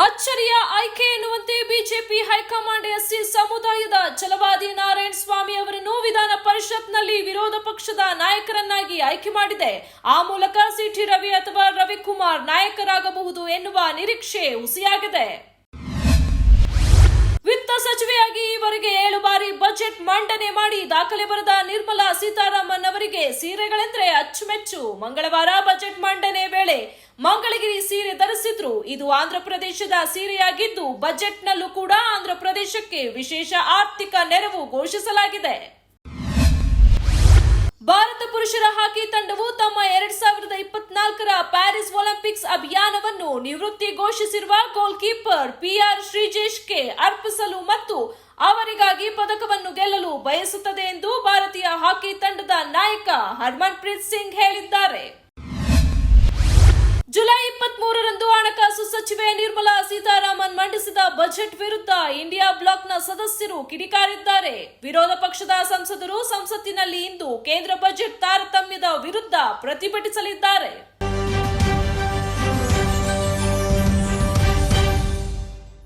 ಅಚ್ಚರಿಯ ಆಯ್ಕೆ ಎನ್ನುವಂತೆ ಬಿಜೆಪಿ ಹೈಕಮಾಂಡ್ ಎಸ್ಸಿ ಸಮುದಾಯದ ಛಲವಾದಿ ನಾರಾಯಣ ಸ್ವಾಮಿ ಅವರನ್ನು ವಿಧಾನ ಪರಿಷತ್ನಲ್ಲಿ ವಿರೋಧ ಪಕ್ಷದ ನಾಯಕರನ್ನಾಗಿ ಆಯ್ಕೆ ಮಾಡಿದೆ. ಆ ಮೂಲಕ ಸಿಟಿ ರವಿ ಅಥವಾ ರವಿಕುಮಾರ್ ನಾಯಕರಾಗಬಹುದು ಎನ್ನುವ ನಿರೀಕ್ಷೆ ಹುಸಿಯಾಗಿದೆ. ವಿತ್ತ ಸಚಿವೆಯಾಗಿ ಈವರೆಗೆ 7 ಬಾರಿ ಬಜೆಟ್ ಮಂಡನೆ ಮಾಡಿ ದಾಖಲೆ ಬರೆದ ನಿರ್ಮಲಾ ಸೀತಾರಾಮನ್ ಅವರಿಗೆ ಸೀರೆಗಳೆಂದ್ರೆ ಅಚ್ಚುಮೆಚ್ಚು. ಮಂಗಳವಾರ ಬಜೆಟ್ ಮಂಡನೆ ವೇಳೆ ಮಂಗಳಗಿರಿ ಸೀರೆ ಧರಿಸಿದ್ರು. ಇದು ಆಂಧ್ರಪ್ರದೇಶದ ಸೀರೆಯಾಗಿದ್ದು ಬಜೆಟ್ನಲ್ಲೂ ಕೂಡ ಆಂಧ್ರಪ್ರದೇಶಕ್ಕೆ ವಿಶೇಷ ಆರ್ಥಿಕ ನೆರವು ಘೋಷಿಸಲಾಗಿದೆ. ಭಾರತ ಪುರುಷರ ಹಾಕಿ ತಂಡವು ತಮ್ಮ 2024ರ ಪ್ಯಾರಿಸ್ ಒಲಿಂಪಿಕ್ಸ್ ಅಭಿಯಾನವನ್ನು ನಿವೃತ್ತಿ ಘೋಷಿಸಿರುವ ಗೋಲ್ ಕೀಪರ್ PR ಶ್ರೀಜೇಶ್ಗೆ ಅರ್ಪಿಸಲು ಮತ್ತು ಅವರಿಗಾಗಿ ಪದಕವನ್ನು ಗೆಲ್ಲಲು ಬಯಸುತ್ತದೆ ಎಂದು ಭಾರತೀಯ ಹಾಕಿ ತಂಡದ ನಾಯಕ ಹರ್ಮನ್ಪ್ರೀತ್ ಸಿಂಗ್ ಹೇಳಿದ್ದಾರೆ. ಜುಲೈ 23ರಂದು ಹಣಕಾಸು ಸಚಿವೆ ನಿರ್ಮಲಾ ಸೀತಾರಾಮನ್ ಮಂಡಿಸಿದ ಬಜೆಟ್ ವಿರುದ್ಧ ಇಂಡಿಯಾ ಬ್ಲಾಕ್ನ ಸದಸ್ಯರು ಕಿಡಿಕಾರಿದ್ದಾರೆ. ವಿರೋಧ ಪಕ್ಷದ ಸಂಸದರು ಸಂಸತ್ತಿನಲ್ಲಿ ಇಂದು ಕೇಂದ್ರ ಬಜೆಟ್ ತಾರತಮ್ಯದ ವಿರುದ್ಧ ಪ್ರತಿಭಟಿಸಲಿದ್ದಾರೆ.